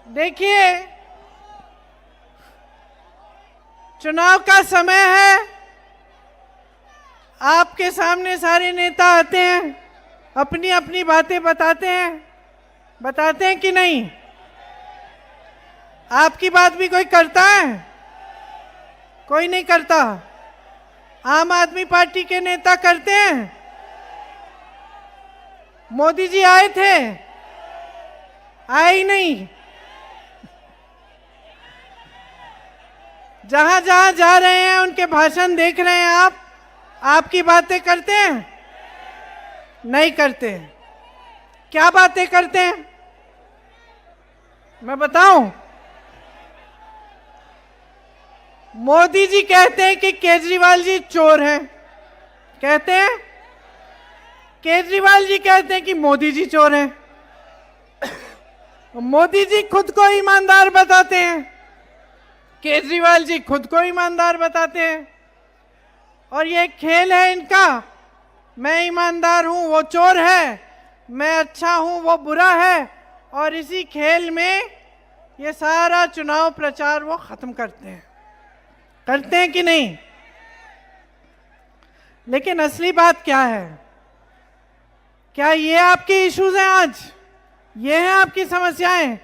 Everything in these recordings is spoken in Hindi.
देखिए, चुनाव का समय है। आपके सामने सारे नेता आते हैं, अपनी अपनी बातें बताते हैं कि नहीं? आपकी बात भी कोई करता है? कोई नहीं करता। आम आदमी पार्टी के नेता करते हैं। मोदी जी आए थे, आए ही नहीं। जहां जहां जा रहे हैं उनके भाषण देख रहे हैं आप। आपकी बातें करते हैं? नहीं करते। क्या बातें करते हैं मैं बताऊं? मोदी जी कहते हैं कि केजरीवाल जी चोर हैं, कहते हैं। केजरीवाल जी कहते हैं कि मोदी जी चोर हैं। मोदी जी खुद को ईमानदार बताते हैं, केजरीवाल जी खुद को ईमानदार बताते हैं। और ये खेल है इनका। मैं ईमानदार हूं, वो चोर है। मैं अच्छा हूं, वो बुरा है। और इसी खेल में ये सारा चुनाव प्रचार वो खत्म करते हैं कि नहीं? लेकिन असली बात क्या है? क्या ये आपके इश्यूज हैं आज? ये हैं आपकी समस्याएं?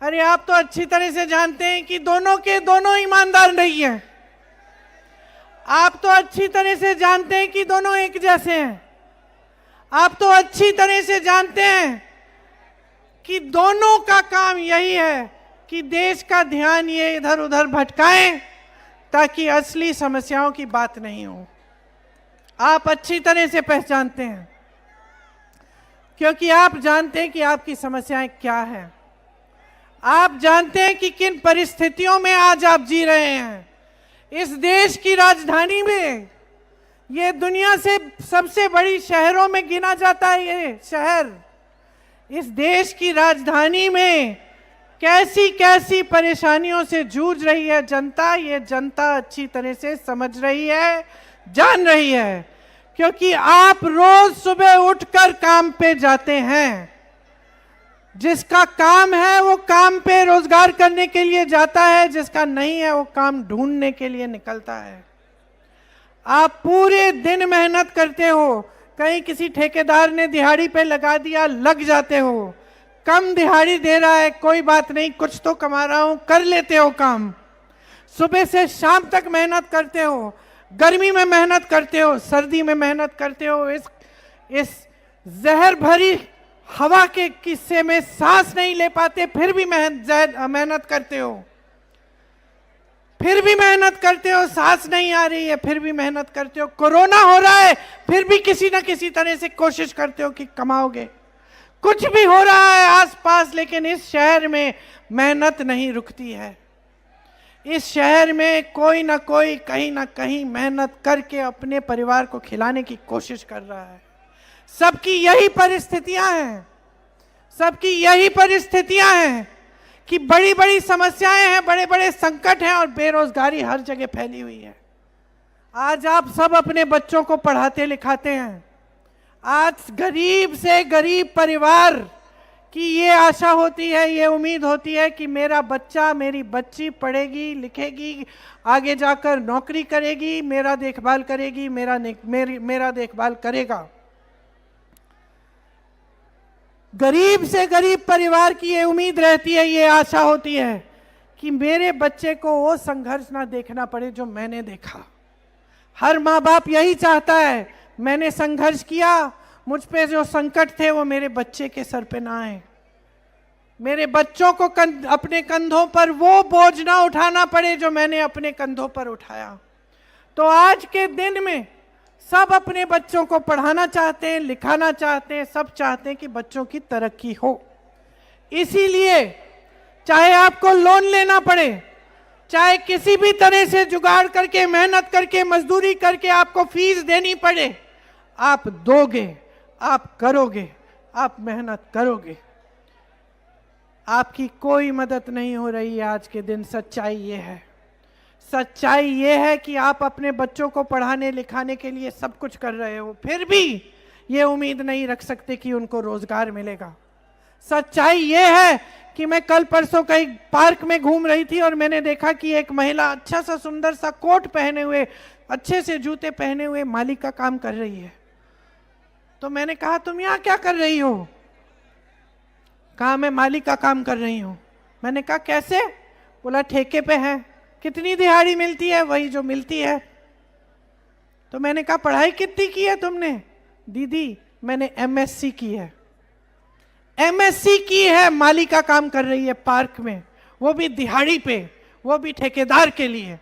अरे आप तो अच्छी तरह से जानते हैं कि दोनों के दोनों ईमानदार नहीं हैं। आप तो अच्छी तरह से जानते हैं कि दोनों एक जैसे हैं। आप तो अच्छी तरह से जानते हैं कि दोनों का काम यही है कि देश का ध्यान ये इधर उधर भटकाएं ताकि असली समस्याओं की बात नहीं हो। आप अच्छी तरह से पहचानते हैं, क्योंकि आप जानते हैं कि आपकी समस्याएं क्या हैं। आप जानते हैं कि किन परिस्थितियों में आज आप जी रहे हैं। इस देश की राजधानी में, ये दुनिया से सबसे बड़ी शहरों में गिना जाता है ये शहर। इस देश की राजधानी में कैसी कैसी परेशानियों से जूझ रही है जनता, ये जनता अच्छी तरह से समझ रही है, जान रही है। क्योंकि आप रोज सुबह उठकर काम पे जाते हैं। जिसका काम है वो काम पे रोजगार करने के लिए जाता है, जिसका नहीं है वो काम ढूंढने के लिए निकलता है। आप पूरे दिन मेहनत करते हो, कहीं किसी ठेकेदार ने दिहाड़ी पे लगा दिया, लग जाते हो। कम दिहाड़ी दे रहा है, कोई बात नहीं, कुछ तो कमा रहा हूं, कर लेते हो काम। सुबह से शाम तक मेहनत करते हो, गर्मी में मेहनत करते हो, सर्दी में मेहनत करते हो। इस जहर भरी हवा के किस्से में सांस नहीं ले पाते, फिर भी मेहनत करते हो। फिर भी मेहनत करते हो, सांस नहीं आ रही है, फिर भी मेहनत करते हो। कोरोना हो रहा है, फिर भी किसी न किसी तरह से कोशिश करते हो कि कमाओगे। कुछ भी हो रहा है आसपास, लेकिन इस शहर में मेहनत नहीं रुकती है। इस शहर में कोई ना कोई कहीं ना कहीं मेहनत करके अपने परिवार को खिलाने की कोशिश कर रहा है। सबकी यही परिस्थितियां हैं, सबकी यही परिस्थितियां हैं कि बड़ी बड़ी समस्याएं हैं, बड़े बड़े संकट हैं और बेरोजगारी हर जगह फैली हुई है। आज आप सब अपने बच्चों को पढ़ाते लिखाते हैं। आज गरीब से गरीब परिवार की ये आशा होती है, ये उम्मीद होती है कि मेरा बच्चा, मेरी बच्ची पढ़ेगी लिखेगी, आगे जाकर नौकरी करेगी, मेरा देखभाल करेगी, मेरा देखभाल करेगा। गरीब से गरीब परिवार की ये उम्मीद रहती है, ये आशा होती है कि मेरे बच्चे को वो संघर्ष ना देखना पड़े जो मैंने देखा। हर माँ बाप यही चाहता है, मैंने संघर्ष किया, मुझ पे जो संकट थे वो मेरे बच्चे के सर पे ना आए। मेरे बच्चों को अपने कंधों पर वो बोझ ना उठाना पड़े जो मैंने अपने कंधों पर उठाया। तो आज के दिन में सब अपने बच्चों को पढ़ाना चाहते हैं, लिखाना चाहते हैं, सब चाहते हैं कि बच्चों की तरक्की हो। इसीलिए चाहे आपको लोन लेना पड़े, चाहे किसी भी तरह से जुगाड़ करके, मेहनत करके, मजदूरी करके आपको फीस देनी पड़े, आप दोगे, आप करोगे, आप मेहनत करोगे। आपकी कोई मदद नहीं हो रही है आज के दिन। सच्चाई ये है, सच्चाई ये है कि आप अपने बच्चों को पढ़ाने लिखाने के लिए सब कुछ कर रहे हो, फिर भी ये उम्मीद नहीं रख सकते कि उनको रोजगार मिलेगा। सच्चाई ये है कि मैं कल परसों कहीं पार्क में घूम रही थी और मैंने देखा कि एक महिला अच्छा सा सुंदर सा कोट पहने हुए, अच्छे से जूते पहने हुए माली का काम कर रही है। तो मैंने कहा तुम यहाँ क्या कर रही हो? कहा मैं माली का काम कर रही हूँ। मैंने कहा कैसे? बोला ठेके पे है। कितनी दिहाड़ी मिलती है? वही जो मिलती है। तो मैंने कहा पढ़ाई कितनी की है तुमने? दीदी मैंने एमएससी की है। एमएससी की है, माली का काम कर रही है पार्क में, वो भी दिहाड़ी पे, वो भी ठेकेदार के लिए।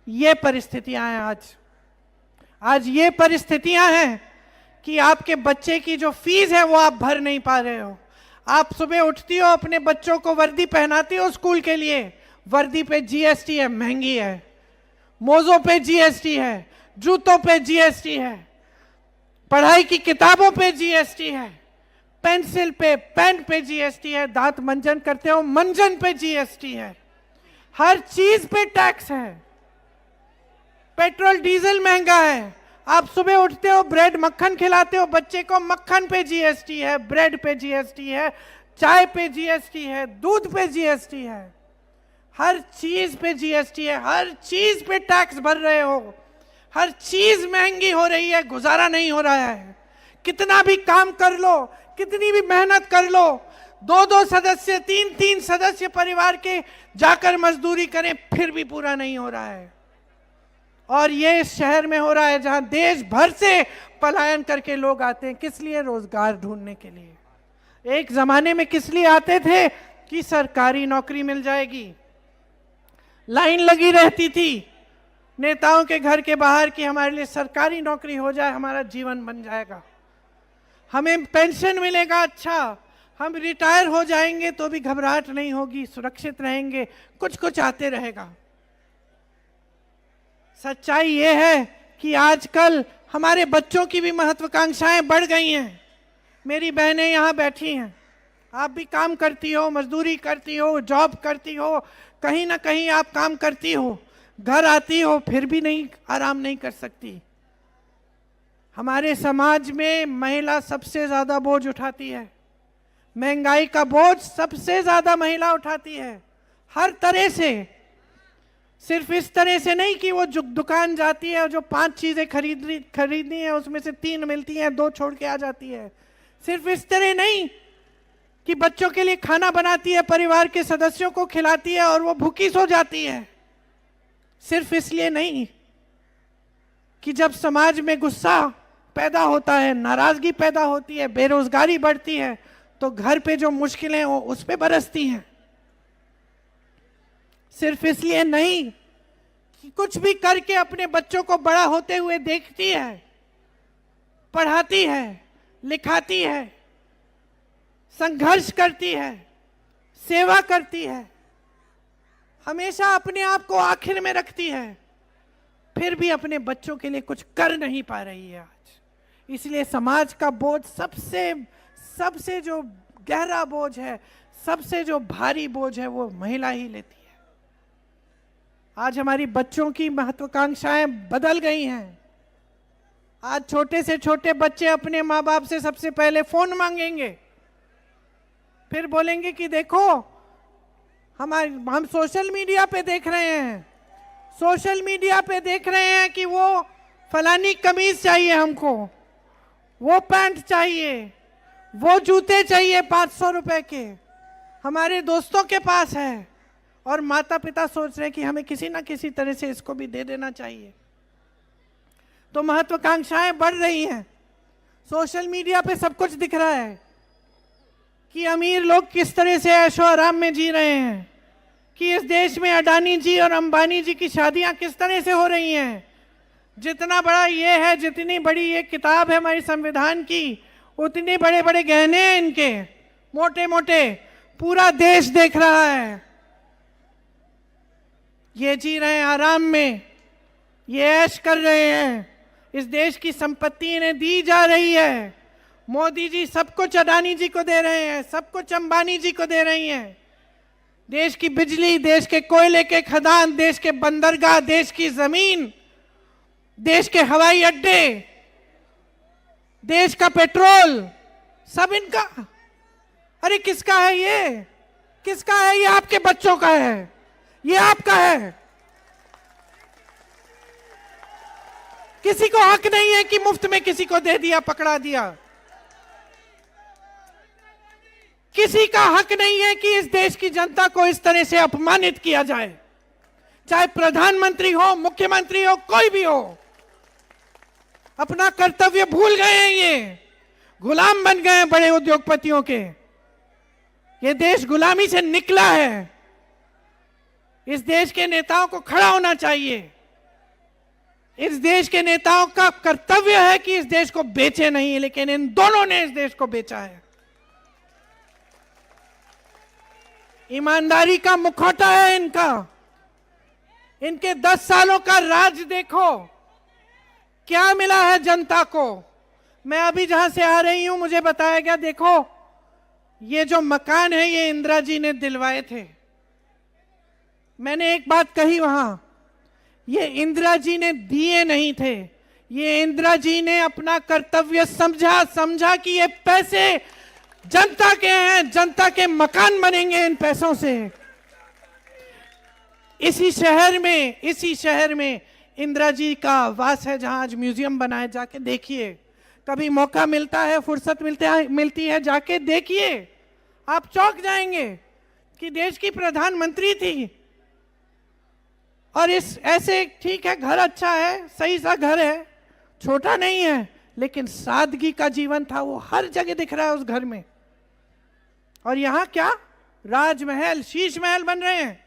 ये परिस्थितियां हैं आज ये परिस्थितियां हैं कि आपके बच्चे की जो फीस है वो आप भर नहीं पा रहे हो। आप सुबह उठती हो, अपने बच्चों को वर्दी पहनाती हो स्कूल के लिए, वर्दी पे जीएसटी है, महंगी है। मोज़ों पे जीएसटी है, जूतों पे जीएसटी है, पढ़ाई की किताबों पे जीएसटी है, पेंसिल पे, पेन पे जीएसटी है, दांत मंजन करते हो मंजन पे जीएसटी है, हर चीज पे टैक्स है। पेट्रोल डीजल महंगा है। आप सुबह उठते हो, ब्रेड मक्खन खिलाते हो बच्चे को, मक्खन पे जीएसटी है, ब्रेड पे जीएसटी है, चाय पे जीएसटी है, दूध पे जीएसटी है, हर चीज पे जीएसटी है, हर चीज पे टैक्स भर रहे हो, हर चीज महंगी हो रही है, गुजारा नहीं हो रहा है। कितना भी काम कर लो, कितनी भी मेहनत कर लो, 2-2 सदस्य, 3-3 सदस्य परिवार के जाकर मजदूरी करें, फिर भी पूरा नहीं हो रहा है। और ये इस शहर में हो रहा है जहां देश भर से पलायन करके लोग आते हैं। किस लिए? रोजगार ढूंढने के लिए। एक जमाने में किस लिए आते थे? कि सरकारी नौकरी मिल जाएगी। लाइन लगी रहती थी नेताओं के घर के बाहर कि हमारे लिए सरकारी नौकरी हो जाए, हमारा जीवन बन जाएगा, हमें पेंशन मिलेगा, अच्छा हम रिटायर हो जाएंगे तो भी घबराहट नहीं होगी, सुरक्षित रहेंगे, कुछ कुछ आते रहेगा। सच्चाई ये है कि आजकल हमारे बच्चों की भी महत्वाकांक्षाएं बढ़ गई हैं। मेरी बहनें यहाँ बैठी हैं, आप भी काम करती हो, मजदूरी करती हो, जॉब करती हो, कहीं ना कहीं आप काम करती हो, घर आती हो, फिर भी नहीं आराम नहीं कर सकती। हमारे समाज में महिला सबसे ज्यादा बोझ उठाती है, महंगाई का बोझ सबसे ज्यादा महिला उठाती है, हर तरह से। सिर्फ इस तरह से नहीं कि वो जो दुकान जाती है और जो 5 चीजें खरीदनी है उसमें से 3 मिलती हैं, 2 छोड़ के आ जाती है। सिर्फ इस तरह नहीं कि बच्चों के लिए खाना बनाती है, परिवार के सदस्यों को खिलाती है और वो भूखी सो जाती है। सिर्फ इसलिए नहीं कि जब समाज में गुस्सा पैदा होता है, नाराजगी पैदा होती है, बेरोजगारी बढ़ती है, तो घर पे जो मुश्किलें हो उस पे बरसती हैं। सिर्फ इसलिए नहीं कि कुछ भी करके अपने बच्चों को बड़ा होते हुए देखती है, पढ़ाती है, लिखाती है, संघर्ष करती है, सेवा करती है, हमेशा अपने आप को आखिर में रखती है, फिर भी अपने बच्चों के लिए कुछ कर नहीं पा रही है आज। इसलिए समाज का बोझ सबसे जो गहरा बोझ है, सबसे जो भारी बोझ है, वो महिला ही लेती है। आज हमारी बच्चों की महत्वाकांक्षाएं बदल गई हैं। आज छोटे से छोटे बच्चे अपने माँ बाप से सबसे पहले फोन मांगेंगे, फिर बोलेंगे कि देखो हम सोशल मीडिया पे देख रहे हैं, सोशल मीडिया पे देख रहे हैं कि वो फलानी कमीज चाहिए हमको, वो पैंट चाहिए, वो जूते चाहिए 500 रुपए के, हमारे दोस्तों के पास है, और माता पिता सोच रहे हैं कि हमें किसी ना किसी तरह से इसको भी दे देना चाहिए। तो महत्वाकांक्षाएं बढ़ रही हैं। सोशल मीडिया पे सब कुछ दिख रहा है कि अमीर लोग किस तरह से ऐशो आराम में जी रहे हैं, कि इस देश में अडानी जी और अंबानी जी की शादियां किस तरह से हो रही हैं। जितना बड़ा ये है, जितनी बड़ी ये किताब है हमारी संविधान की, उतने बड़े बड़े गहने हैं इनके, मोटे मोटे, पूरा देश देख रहा है। ये जी रहे हैं आराम में, ये ऐश कर रहे हैं, इस देश की संपत्ति इन्हें दी जा रही है। मोदी जी सब कुछ अडानी जी को दे रहे हैं, सब कुछ अंबानी जी को दे रही हैं। देश की बिजली, देश के कोयले के खदान, देश के बंदरगाह, देश की जमीन, देश के हवाई अड्डे, देश का पेट्रोल, सब इनका। अरे किसका है ये? किसका है? ये आपके बच्चों का है, ये आपका है। किसी को हक नहीं है कि मुफ्त में किसी को दे दिया, पकड़ा दिया। किसी का हक नहीं है कि इस देश की जनता को इस तरह से अपमानित किया जाए, चाहे प्रधानमंत्री हो, मुख्यमंत्री हो, कोई भी हो। अपना कर्तव्य भूल गए हैं, ये गुलाम बन गए हैं बड़े उद्योगपतियों के। ये देश गुलामी से निकला है। इस देश के नेताओं को खड़ा होना चाहिए। इस देश के नेताओं का कर्तव्य है कि इस देश को बेचे नहीं, लेकिन इन दोनों ने इस देश को बेचा है। ईमानदारी का मुखौटा है इनका। इनके 10 सालों का राज देखो, क्या मिला है जनता को। मैं अभी जहां से आ रही हूं, मुझे बताया गया, देखो ये जो मकान है ये इंदिरा जी ने दिलवाए थे। मैंने एक बात कही वहां, ये इंदिरा जी ने दिए नहीं थे, ये इंदिरा जी ने अपना कर्तव्य समझा कि ये पैसे जनता के हैं, जनता के मकान बनेंगे इन पैसों से। इसी शहर में इंदिरा जी का वास है, जहां आज म्यूजियम बना है। जाके देखिए, कभी मौका मिलता है, फुर्सत मिलती है, जाके देखिए, आप चौंक जाएंगे कि देश की प्रधानमंत्री थी। और इस ऐसे, ठीक है घर अच्छा है, सही सा घर है, छोटा नहीं है, लेकिन सादगी का जीवन था, वो हर जगह दिख रहा है उस घर में। और यहां क्या राजमहल, शीश महल बन रहे हैं।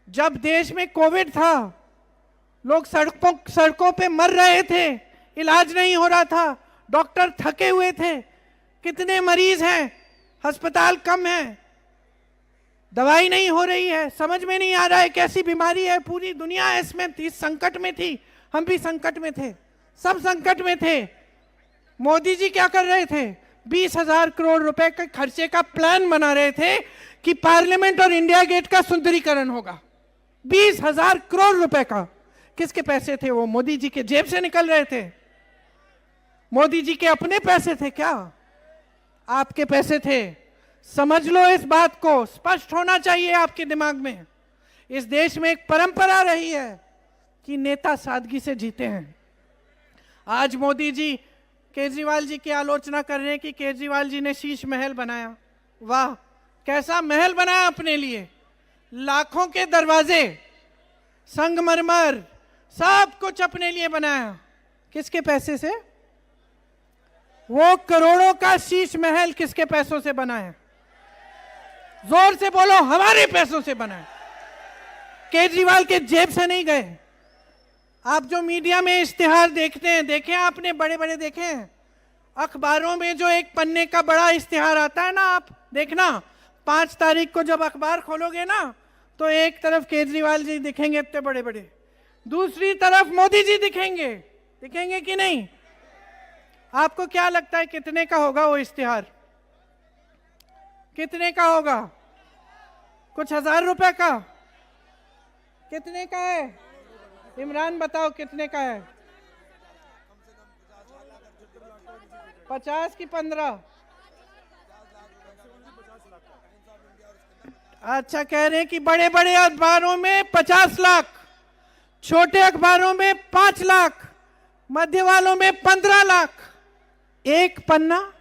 जब देश में कोविड था, लोग सड़कों पे मर रहे थे, इलाज नहीं हो रहा था, डॉक्टर थके हुए थे, कितने मरीज हैं, अस्पताल कम है, दवाई नहीं हो रही है, समझ में नहीं आ रहा है कैसी बीमारी है। पूरी दुनिया इसमें इस संकट में थी, हम भी संकट में थे, सब संकट में थे। मोदी जी क्या कर रहे थे? 20,000 करोड़ रुपए के खर्चे का प्लान बना रहे थे कि पार्लियामेंट और इंडिया गेट का सुंदरीकरण होगा। 20,000 करोड़ रुपए का। किसके पैसे थे वो? मोदी जी के जेब से निकल रहे थे। मोदी जी के अपने पैसे थे क्या? आपके पैसे थे। समझ लो इस बात को, स्पष्ट होना चाहिए आपके दिमाग में। इस देश में एक परंपरा रही है कि नेता सादगी से जीते हैं। आज मोदी जी केजरीवाल जी की आलोचना कर रहे हैं कि केजरीवाल जी ने शीश महल बनाया। वाह, कैसा महल बनाया अपने लिए, लाखों के दरवाजे, संगमरमर, सब कुछ अपने लिए बनाया। किसके पैसे से? वो करोड़ों का शीश महल किसके पैसों से बना है? जोर से बोलो, हमारे पैसों से बना है, केजरीवाल के जेब से नहीं गए। आप जो मीडिया में इश्तिहार देखते हैं, देखे आपने, बड़े बड़े देखे हैं अखबारों में, जो एक पन्ने का बड़ा इश्तिहार आता है ना, आप देखना 5 तारीख को जब अखबार खोलोगे ना, तो एक तरफ केजरीवाल जी दिखेंगे इतने बड़े बड़े, दूसरी तरफ मोदी जी दिखेंगे। दिखेंगे कि नहीं? आपको क्या लगता है कितने का होगा वो इश्तिहार? कितने का होगा? कुछ 1000 रुपए का? कितने का है? इमरान बताओ कितने का है? 50 की 15? अच्छा, कह रहे हैं कि बड़े बड़े अखबारों में 50 लाख, छोटे अखबारों में 5 लाख, मध्य वालों में 15 लाख। एक पन्ना।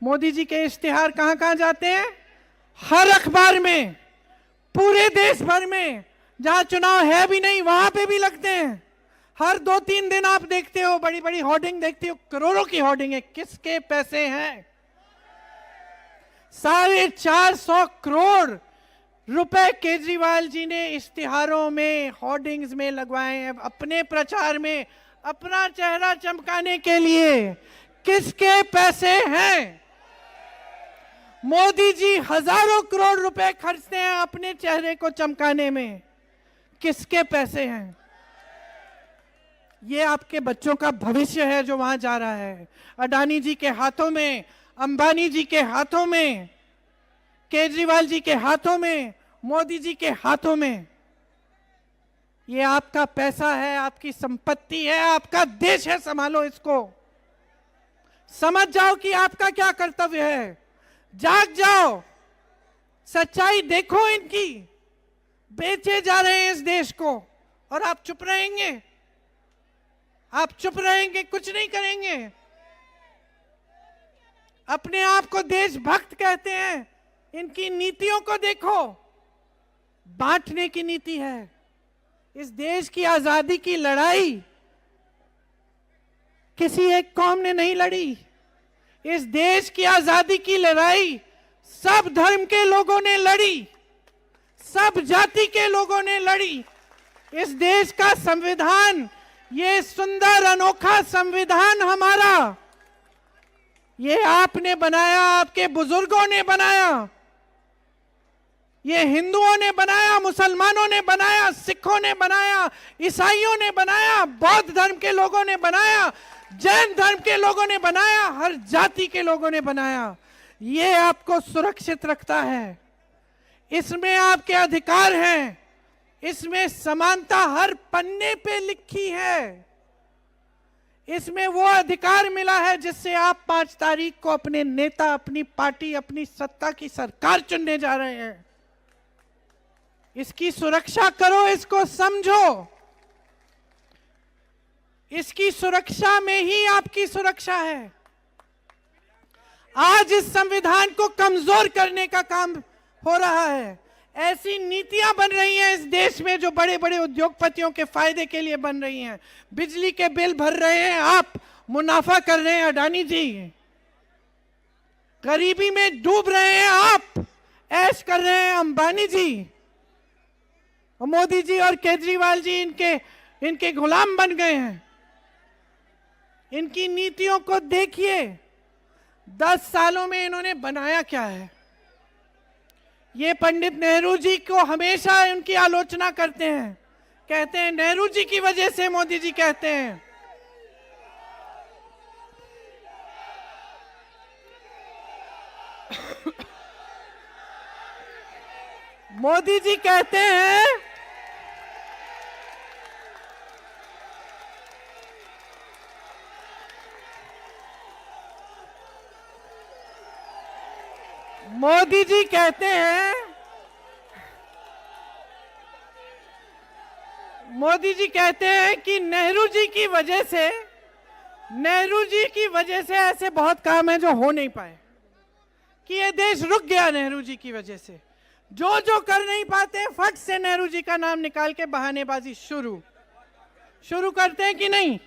मोदी जी के इश्तिहार कहां कहां जाते हैं? हर अखबार में, पूरे देश भर में, जहां चुनाव है भी नहीं वहां पे भी लगते हैं। हर 2-3 दिन आप देखते हो, बड़ी बड़ी होर्डिंग देखते हो, करोड़ों की होर्डिंग है। किसके पैसे हैं? 450 करोड़ रुपए केजरीवाल जी ने इश्तिहारों में, होर्डिंग्स में लगवाए हैं, अपने प्रचार में, अपना चेहरा चमकाने के लिए। किसके पैसे हैं? मोदी जी हजारों करोड़ रुपए खर्चते हैं अपने चेहरे को चमकाने में। किसके पैसे हैं? ये आपके बच्चों का भविष्य है जो वहां जा रहा है, अडानी जी के हाथों में, अंबानी जी के हाथों में, केजरीवाल जी के हाथों में, मोदी जी के हाथों में। ये आपका पैसा है, आपकी संपत्ति है, आपका देश है, संभालो इसको। समझ जाओ कि आपका क्या कर्तव्य है, जाग जाओ। सच्चाई देखो इनकी। बेचे जा रहे हैं इस देश को और आप चुप रहेंगे? आप चुप रहेंगे, कुछ नहीं करेंगे? अपने आप को देशभक्त कहते हैं, इनकी नीतियों को देखो, बांटने की नीति है। इस देश की आजादी की लड़ाई किसी एक कौम ने नहीं लड़ी। इस देश की आजादी की लड़ाई सब धर्म के लोगों ने लड़ी, सब जाति के लोगों ने लड़ी। इस देश का संविधान, ये सुंदर अनोखा संविधान हमारा, ये आपने बनाया, आपके बुजुर्गों ने बनाया, ये हिंदुओं ने बनाया, मुसलमानों ने बनाया, सिखों ने बनाया, ईसाइयों ने बनाया, बौद्ध धर्म के लोगों ने बनाया, जैन धर्म के लोगों ने बनाया, हर जाति के लोगों ने बनाया। ये आपको सुरक्षित रखता है, इसमें आपके अधिकार हैं, इसमें समानता हर पन्ने पे लिखी है। इसमें वो अधिकार मिला है जिससे आप 5 तारीख को अपने नेता, अपनी पार्टी, अपनी सत्ता की सरकार चुनने जा रहे हैं। इसकी सुरक्षा करो, इसको समझो। इसकी सुरक्षा में ही आपकी सुरक्षा है। आज इस संविधान को कमजोर करने का काम हो रहा है। ऐसी नीतियां बन रही हैं इस देश में जो बड़े बड़े उद्योगपतियों के फायदे के लिए बन रही हैं। बिजली के बिल भर रहे हैं आप, मुनाफा कर रहे हैं अडानी जी। गरीबी में डूब रहे हैं आप, ऐश कर रहे हैं अंबानी जी। मोदी जी और केजरीवाल जी इनके गुलाम बन गए हैं। इनकी नीतियों को देखिए, 10 सालों में इन्होंने बनाया क्या है। ये पंडित नेहरू जी को हमेशा उनकी आलोचना करते हैं, कहते हैं नेहरू जी की वजह से मोदी जी कहते हैं। मोदी जी कहते हैं मोदी जी कहते हैं कि नेहरू जी की वजह से ऐसे बहुत काम है जो हो नहीं पाए, कि ये देश रुक गया नेहरू जी की वजह से। जो कर नहीं पाते फट से नेहरू जी का नाम निकाल के बहानेबाजी शुरू करते हैं कि नहीं।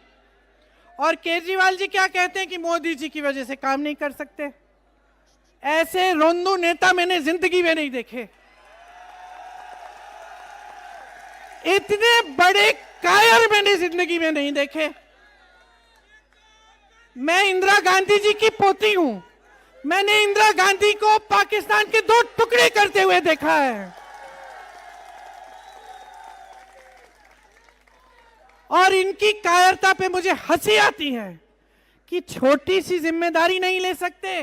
और केजरीवाल जी क्या कहते हैं कि मोदी जी की वजह से काम नहीं कर सकते। ऐसे रोंदू नेता मैंने जिंदगी में नहीं देखे। इतने बड़े कायर मैंने जिंदगी में नहीं देखे। मैं इंदिरा गांधी जी की पोती हूं। मैंने इंदिरा गांधी को पाकिस्तान के 2 टुकड़े करते हुए देखा है। और इनकी कायरता पे मुझे हंसी आती है कि छोटी सी जिम्मेदारी नहीं ले सकते,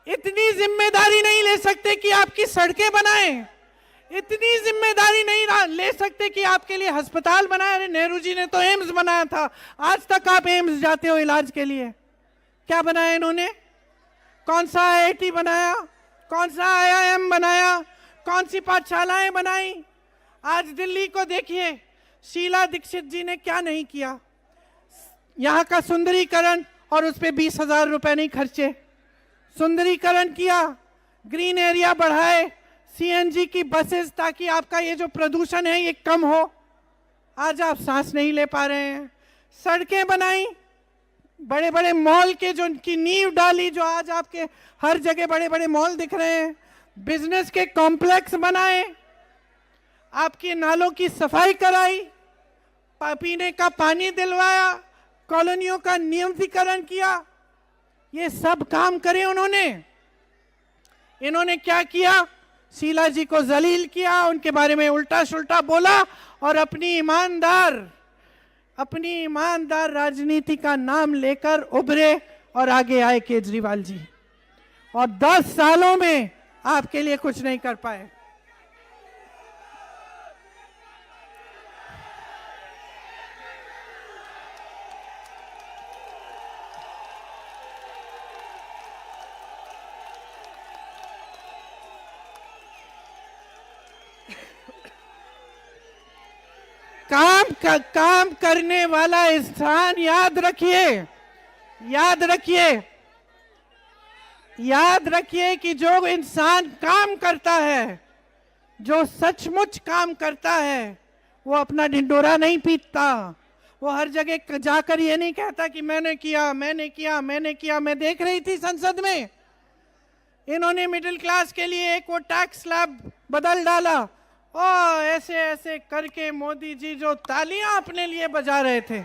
इतनी जिम्मेदारी नहीं ले सकते कि आपकी सड़कें बनाएं, इतनी जिम्मेदारी नहीं ले सकते कि आपके लिए अस्पताल बनाए। अरे नेहरू जी ने तो एम्स बनाया था, आज तक आप एम्स जाते हो इलाज के लिए। क्या बनाया इन्होंने? कौन सा आईआईटी बनाया? कौन सा आईआईएम बनाया? कौन सी पाठशालाएं बनाई? आज दिल्ली को देखिए, शीला दीक्षित जी ने क्या नहीं किया। यहाँ का सुंदरीकरण, और उस पर 20,000 रुपए नहीं खर्चे। सुंदरीकरण किया, ग्रीन एरिया बढ़ाए, सीएनजी की बसेस, ताकि आपका ये जो प्रदूषण है ये कम हो। आज आप सांस नहीं ले पा रहे हैं। सड़कें बनाई, बड़े बड़े मॉल के जो उनकी नींव डाली, जो आज आपके हर जगह बड़े बड़े मॉल दिख रहे हैं। बिजनेस के कॉम्प्लेक्स बनाए, आपके नालों की सफाई कराई, पीने का पानी दिलवाया, कॉलोनियों का नियमितीकरण किया। ये सब काम करे उन्होंने। इन्होंने क्या किया? शीला जी को जलील किया, उनके बारे में उल्टा सुल्टा बोला और अपनी ईमानदार राजनीति का नाम लेकर उभरे और आगे आए केजरीवाल जी। और 10 सालों में आपके लिए कुछ नहीं कर पाए। काम करने वाला इंसान, याद रखिए, याद रखिए, याद रखिए कि जो इंसान काम करता है, जो सचमुच काम करता है, वो अपना ढिंडोरा नहीं पीटता। वो हर जगह जाकर ये नहीं कहता कि मैंने किया, मैंने किया, मैंने किया। मैं देख रही थी संसद में, इन्होंने मिडिल क्लास के लिए एक वो टैक्स स्लैब बदल डाला, और ऐसे ऐसे करके मोदी जी जो तालियां अपने लिए बजा रहे थे,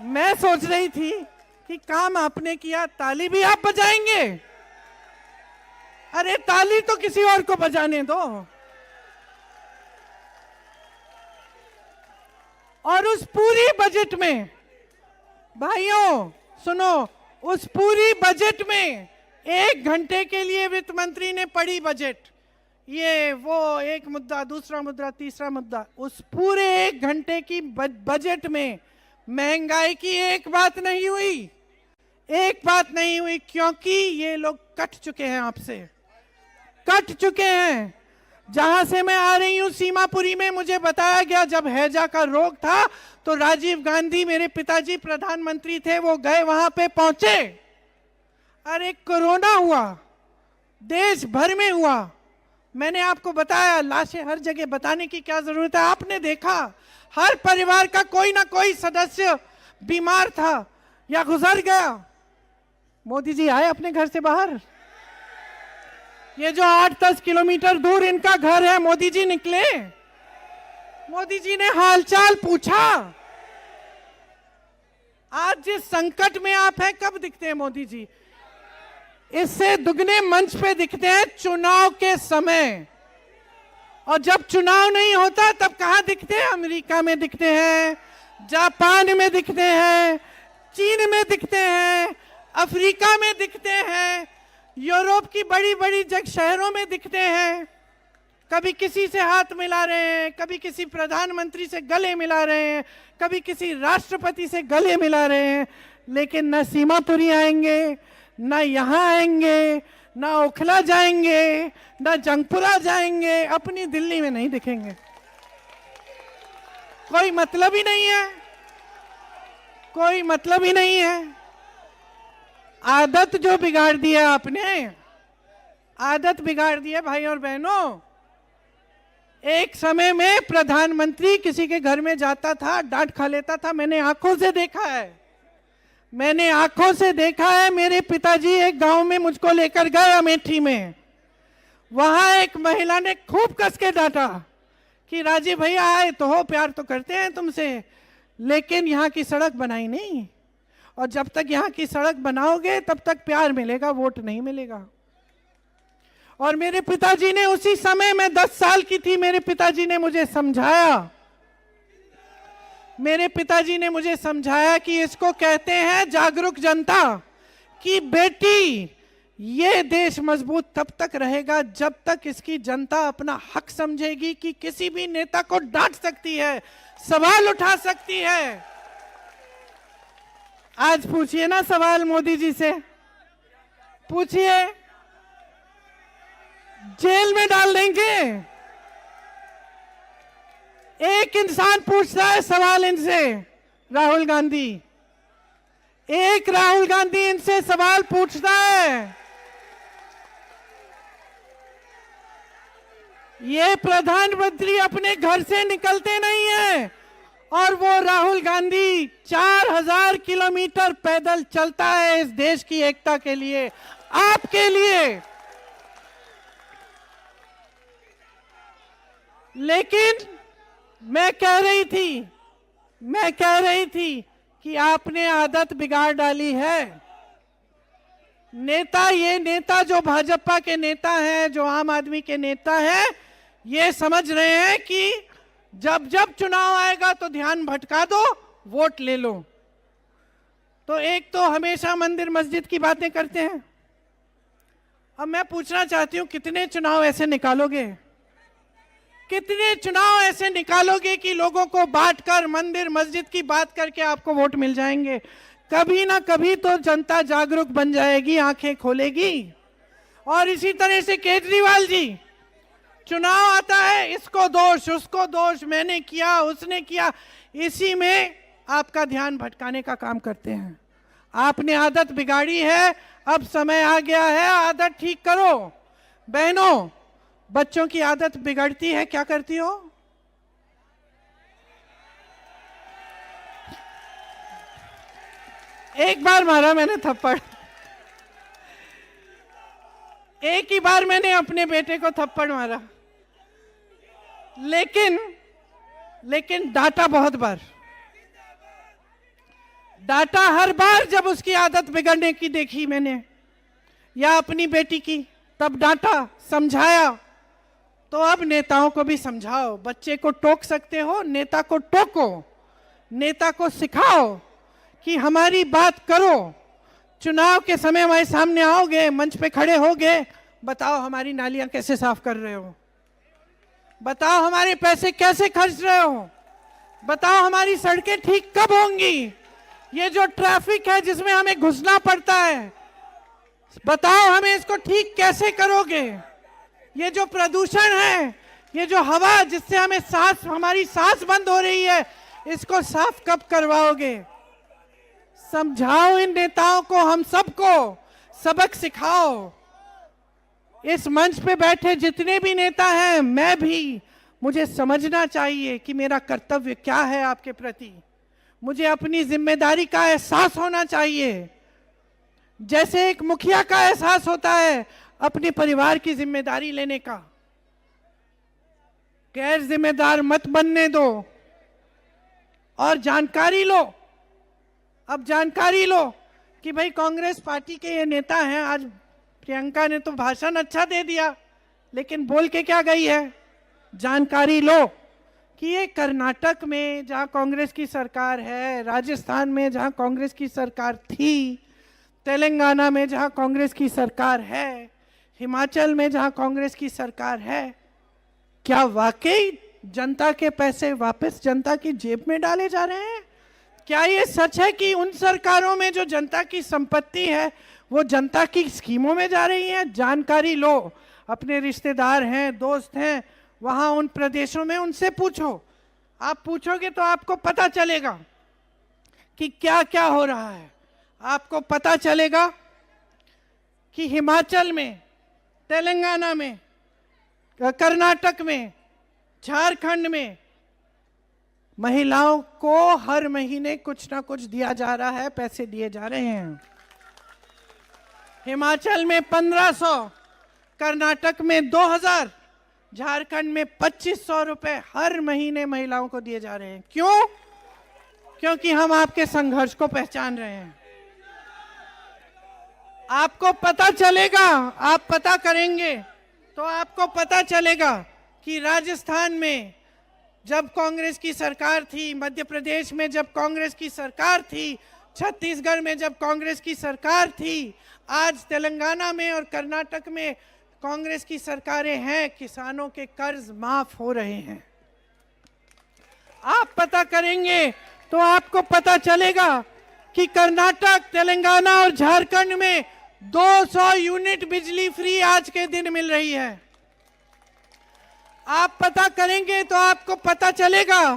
मैं सोच रही थी कि काम आपने किया, ताली भी आप बजाएंगे? अरे ताली तो किसी और को बजाने दो। और उस पूरी बजट में, भाइयों सुनो, उस पूरी बजट में 1 घंटे के लिए वित्त मंत्री ने पढ़ी बजट, ये वो एक मुद्दा, दूसरा मुद्दा, तीसरा मुद्दा, उस पूरे 1 घंटे की बजट में महंगाई की एक बात नहीं हुई, एक बात नहीं हुई, क्योंकि ये लोग कट चुके हैं, आपसे कट चुके हैं। जहां से मैं आ रही हूं सीमापुरी में, मुझे बताया गया जब हैजा का रोग था तो राजीव गांधी, मेरे पिताजी प्रधानमंत्री थे, वो गए वहां पे पहुंचे। अरे कोरोना हुआ, देश भर में हुआ, मैंने आपको बताया, लाशें हर जगह, बताने की क्या जरूरत है। आपने देखा हर परिवार का कोई ना कोई सदस्य बीमार था या गुजर गया। मोदी जी आए अपने घर से बाहर, ये जो 8-10 किलोमीटर दूर इनका घर है, मोदी जी निकले, मोदी जी ने हालचाल पूछा। आज जिस संकट में आप हैं, कब दिखते हैं मोदी जी? इससे दुगने मंच पे दिखते हैं चुनाव के समय, और जब चुनाव नहीं होता तब कहां दिखते हैं? अमेरिका में दिखते हैं, जापान में दिखते हैं, चीन में दिखते हैं, अफ्रीका में दिखते हैं, यूरोप की बड़ी बड़ी शहरों में दिखते हैं। कभी किसी से हाथ मिला रहे हैं, कभी किसी प्रधानमंत्री से गले मिला रहे हैं, कभी किसी राष्ट्रपति से गले मिला रहे हैं, लेकिन न सीमापुरी आएंगे, न यहाँ आएंगे, न ओखला जाएंगे, न जंगपुरा जाएंगे, अपनी दिल्ली में नहीं दिखेंगे। कोई मतलब ही नहीं है, कोई मतलब ही नहीं है। आदत जो बिगाड़ दी है आपने, आदत बिगाड़ दी है भाई और बहनों। एक समय में प्रधानमंत्री किसी के घर में जाता था, डांट खा लेता था। मैंने आंखों से देखा है, मैंने आंखों से देखा है। मेरे पिताजी एक गांव में मुझको लेकर गए, अमेठी में, वहां एक महिला ने खूब कस के डांटा कि राजीव भैया आए तो हो, प्यार तो करते हैं तुमसे, लेकिन यहाँ की सड़क बनाई नहीं, और जब तक यहाँ की सड़क बनाओगे तब तक प्यार मिलेगा, वोट नहीं मिलेगा। और मेरे पिताजी ने उसी समय, मैं 10 साल की थी, मेरे पिताजी ने मुझे समझाया, मेरे पिताजी ने मुझे समझाया कि इसको कहते हैं जागरूक जनता, कि बेटी ये देश मजबूत तब तक रहेगा जब तक इसकी जनता अपना हक समझेगी कि किसी भी नेता को डांट सकती है, सवाल उठा सकती है। आज पूछिए ना सवाल मोदी जी से, पूछिए, जेल में डाल देंगे। एक इंसान पूछता है सवाल इनसे, राहुल गांधी, एक राहुल गांधी इनसे सवाल पूछता है। ये प्रधानमंत्री अपने घर से निकलते नहीं है, और वो राहुल गांधी 4000 किलोमीटर पैदल चलता है इस देश की एकता के लिए, आपके लिए। लेकिन मैं कह रही थी कि आपने आदत बिगाड़ डाली है। नेता, ये नेता जो भाजपा के नेता हैं, जो आम आदमी के नेता हैं, ये समझ रहे हैं कि जब जब चुनाव आएगा तो ध्यान भटका दो, वोट ले लो। तो एक तो हमेशा मंदिर मस्जिद की बातें करते हैं। अब मैं पूछना चाहती हूं, कितने चुनाव ऐसे निकालोगे, कितने चुनाव ऐसे निकालोगे कि लोगों को बांटकर मंदिर मस्जिद की बात करके आपको वोट मिल जाएंगे? कभी ना कभी तो जनता जागरूक बन जाएगी, आंखें खोलेगी। और इसी तरह से केजरीवाल जी, चुनाव आता है, इसको दोष, उसको दोष, मैंने किया, उसने किया, इसी में आपका ध्यान भटकाने का काम करते हैं। आपने आदत बिगाड़ी है, अब समय आ गया है आदत ठीक करो। बहनों, बच्चों की आदत बिगड़ती है, क्या करती हो? एक बार मारा मैंने थप्पड़, एक ही बार मैंने अपने बेटे को थप्पड़ मारा, लेकिन डांटा बहुत बार, डांटा हर बार जब उसकी आदत बिगड़ने की देखी मैंने, या अपनी बेटी की, तब डांटा, समझाया। तो अब नेताओं को भी समझाओ। बच्चे को टोक सकते हो, नेता को टोको, नेता को सिखाओ कि हमारी बात करो। चुनाव के समय हमारे सामने आओगे, मंच पे खड़े होगे, बताओ हमारी नालियां कैसे साफ कर रहे हो, बताओ हमारे पैसे कैसे खर्च रहे हो, बताओ हमारी सड़कें ठीक कब होंगी, ये जो ट्रैफिक है जिसमें हमें घुसना पड़ता है, बताओ हमें इसको ठीक कैसे करोगे, ये जो प्रदूषण है, ये जो हवा जिससे हमें हमारी सांस बंद हो रही है, इसको साफ कब करवाओगे। समझाओ इन नेताओं को, हम सबको सबक सिखाओ। इस मंच पे बैठे जितने भी नेता हैं, मैं भी, मुझे समझना चाहिए कि मेरा कर्तव्य क्या है आपके प्रति, मुझे अपनी जिम्मेदारी का एहसास होना चाहिए। जैसे एक मुखिया का एहसास होता है अपने परिवार की जिम्मेदारी लेने का। गैर जिम्मेदार मत बनने दो और जानकारी लो। अब जानकारी लो कि भाई कांग्रेस पार्टी के ये नेता हैं। आज प्रियंका ने तो भाषण अच्छा दे दिया, लेकिन बोल के क्या गई है? जानकारी लो कि ये कर्नाटक में जहां कांग्रेस की सरकार है, राजस्थान में जहां कांग्रेस की सरकार थी, तेलंगाना में जहां कांग्रेस की सरकार है, हिमाचल में जहां कांग्रेस की सरकार है, क्या वाकई जनता के पैसे वापस जनता की जेब में डाले जा रहे हैं? क्या ये सच है कि उन सरकारों में जो जनता की संपत्ति है वो जनता की स्कीमों में जा रही है? जानकारी लो। अपने रिश्तेदार हैं, दोस्त हैं वहां उन प्रदेशों में, उनसे पूछो। आप पूछोगे तो आपको पता चलेगा कि क्या क्या हो रहा है। आपको पता चलेगा कि हिमाचल में, तेलंगाना में, कर्नाटक में, झारखंड में महिलाओं को हर महीने कुछ ना कुछ दिया जा रहा है, पैसे दिए जा रहे हैं। हिमाचल में 1500, कर्नाटक में 2000, झारखंड में 2500 रुपए हर महीने महिलाओं को दिए जा रहे हैं। क्यों? क्योंकि हम आपके संघर्ष को पहचान रहे हैं। आपको पता चलेगा, आप पता करेंगे तो आपको पता चलेगा कि राजस्थान में जब कांग्रेस की सरकार थी, मध्य प्रदेश में जब कांग्रेस की सरकार थी, छत्तीसगढ़ में जब कांग्रेस की सरकार थी, आज तेलंगाना में और कर्नाटक में कांग्रेस की सरकारें हैं, किसानों के कर्ज माफ हो रहे हैं। आप पता करेंगे तो आपको पता चलेगा कि कर्नाटक, तेलंगाना और झारखंड में 200 यूनिट बिजली फ्री आज के दिन मिल रही है। आप पता करेंगे तो आपको पता चलेगा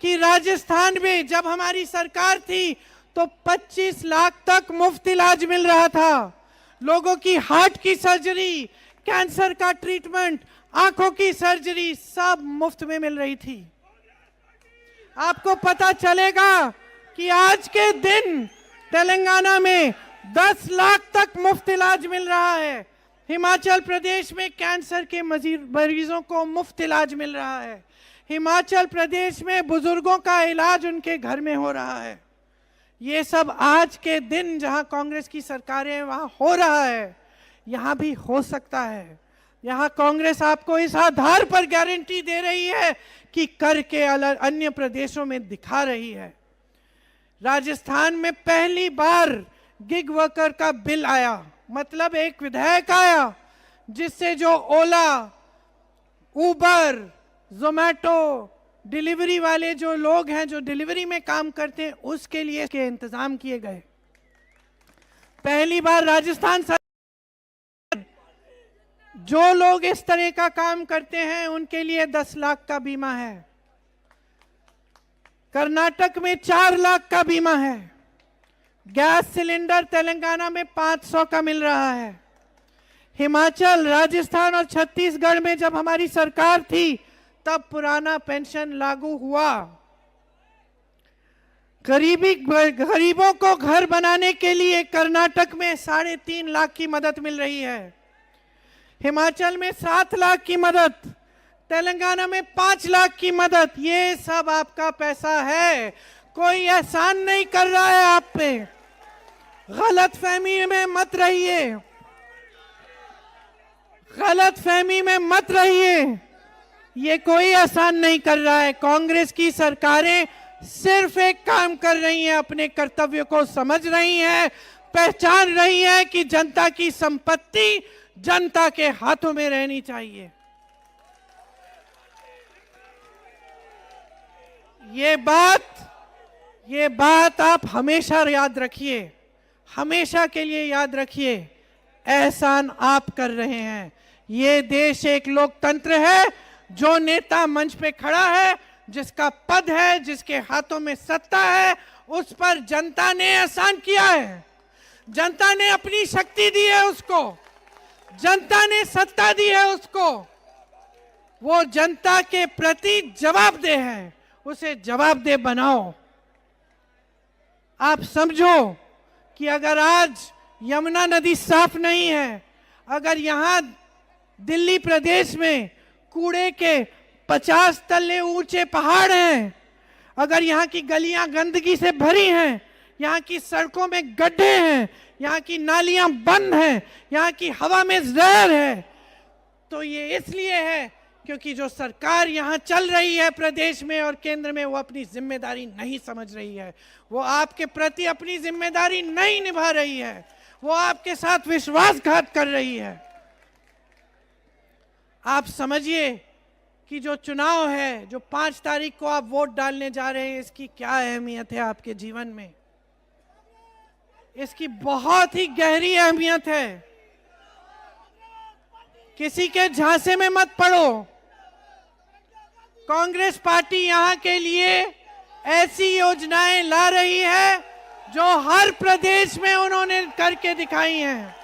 कि राजस्थान में जब हमारी सरकार थी तो 25 लाख तक मुफ्त इलाज मिल रहा था। लोगों की हार्ट की सर्जरी, कैंसर का ट्रीटमेंट, आंखों की सर्जरी सब मुफ्त में मिल रही थी। आपको पता चलेगा कि आज के दिन तेलंगाना में 10 लाख तक मुफ्त इलाज मिल रहा है। हिमाचल प्रदेश में कैंसर के मरीजों को मुफ्त इलाज मिल रहा है। हिमाचल प्रदेश में बुजुर्गों का इलाज उनके घर में हो रहा है। ये सब आज के दिन जहां कांग्रेस की सरकारें वहां हो रहा है, यहां भी हो सकता है। यहां कांग्रेस आपको इस आधार पर गारंटी दे रही है कि करके अन्य प्रदेशों में दिखा रही है। राजस्थान में पहली बार गिग वर्कर का बिल आया, मतलब एक विधेयक आया जिससे जो ओला, उबर, जोमैटो डिलीवरी वाले जो लोग हैं, जो डिलीवरी में काम करते हैं, उसके लिए के इंतजाम किए गए। पहली बार राजस्थान जो लोग इस तरह का काम करते हैं उनके लिए 10 लाख का बीमा है। कर्नाटक में 4 लाख का बीमा है। गैस सिलेंडर तेलंगाना में 500 का मिल रहा है। हिमाचल, राजस्थान और छत्तीसगढ़ में जब हमारी सरकार थी तब पुराना पेंशन लागू हुआ। गरीबों को घर बनाने के लिए कर्नाटक में 3.5 लाख की मदद मिल रही है। हिमाचल में 7 लाख की मदद, तेलंगाना में 5 लाख की मदद। ये सब आपका पैसा है, कोई एहसान नहीं कर रहा है आप पे। गलत फहमी में मत रहिए, गलत फहमी में मत रहिए। ये कोई एहसान नहीं कर रहा है। कांग्रेस की सरकारें सिर्फ एक काम कर रही हैं, अपने कर्तव्य को समझ रही हैं, पहचान रही हैं कि जनता की संपत्ति जनता के हाथों में रहनी चाहिए। ये बात आप हमेशा याद रखिए, हमेशा के लिए याद रखिए। एहसान आप कर रहे हैं। ये देश एक लोकतंत्र है। जो नेता मंच पे खड़ा है, जिसका पद है, जिसके हाथों में सत्ता है, उस पर जनता ने एहसान किया है। जनता ने अपनी शक्ति दी है उसको, जनता ने सत्ता दी है उसको। वो जनता के प्रति जवाबदेह है, उसे जवाबदेह बनाओ। आप समझो कि अगर आज यमुना नदी साफ नहीं है, अगर यहां दिल्ली प्रदेश में कूड़े के 50 तल्ले ऊंचे पहाड़ हैं, अगर यहाँ की गलियां गंदगी से भरी हैं, यहाँ की सड़कों में गड्ढे हैं, यहाँ की नालियां बंद हैं, यहाँ की हवा में जहर है, तो ये इसलिए है क्योंकि जो सरकार यहाँ चल रही है प्रदेश में और केंद्र में, वो अपनी जिम्मेदारी नहीं समझ रही है। वो आपके प्रति अपनी जिम्मेदारी नहीं निभा रही है, वो आपके साथ विश्वासघात कर रही है। आप समझिए कि जो चुनाव है, जो 5 तारीख को आप वोट डालने जा रहे हैं, इसकी क्या अहमियत है आपके जीवन में। इसकी बहुत ही गहरी अहमियत है। किसी के झांसे में मत पड़ो। कांग्रेस पार्टी यहां के लिए ऐसी योजनाएं ला रही है जो हर प्रदेश में उन्होंने करके दिखाई हैं।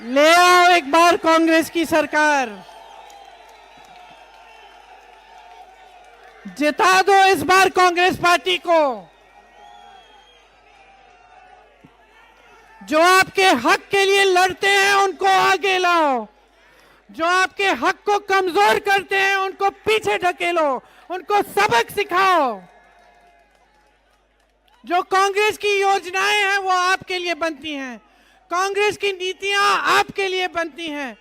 ले आओ एक बार कांग्रेस की सरकार, जिता दो इस बार कांग्रेस पार्टी को। जो आपके हक के लिए लड़ते हैं उनको आगे लाओ, जो आपके हक को कमजोर करते हैं उनको पीछे ढकेलो, उनको सबक सिखाओ। जो कांग्रेस की योजनाएं हैं वो आपके लिए बनती हैं, कांग्रेस की नीतियां आपके लिए बनती हैं।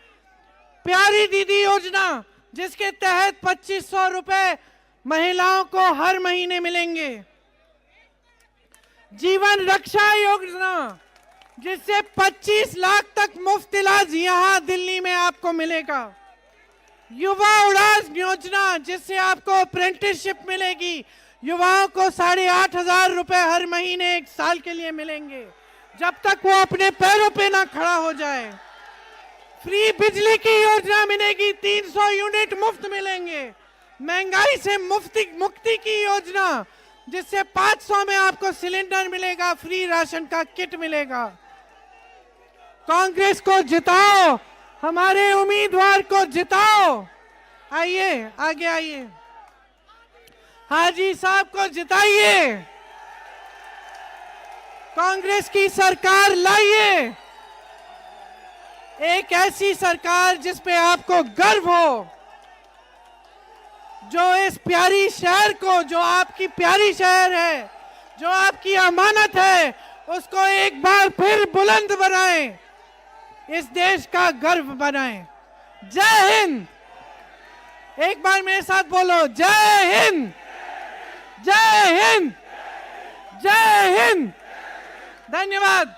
प्यारी दीदी योजना, जिसके तहत 2500 रुपए महिलाओं को हर महीने मिलेंगे। जीवन रक्षा योजना, जिससे 25 लाख तक मुफ्त इलाज यहां दिल्ली में आपको मिलेगा। युवा उड़ान योजना, जिससे आपको अप्रेंटिसशिप मिलेगी। युवाओं को 8,500 रुपए हर महीने 1 साल के लिए मिलेंगे, जब तक वो अपने पैरों पे ना खड़ा हो जाए। फ्री बिजली की योजना मिलेगी, 300 यूनिट मुफ्त मिलेंगे। महंगाई से मुक्ति की योजना, जिससे 500 में आपको सिलेंडर मिलेगा, फ्री राशन का किट मिलेगा। कांग्रेस को जिताओ, हमारे उम्मीदवार को जिताओ। आइए आगे आइए, हाजी साहब को जिताइए, कांग्रेस की सरकार लाइए। एक ऐसी सरकार जिस पे आपको गर्व हो, जो इस प्यारी शहर को, जो आपकी प्यारी शहर है, जो आपकी अमानत है, उसको एक बार फिर बुलंद बनाएं, इस देश का गर्व बनाएं। जय हिंद। एक बार मेरे साथ बोलो, जय हिंद, जय हिंद, जय हिंद। धन्यवाद।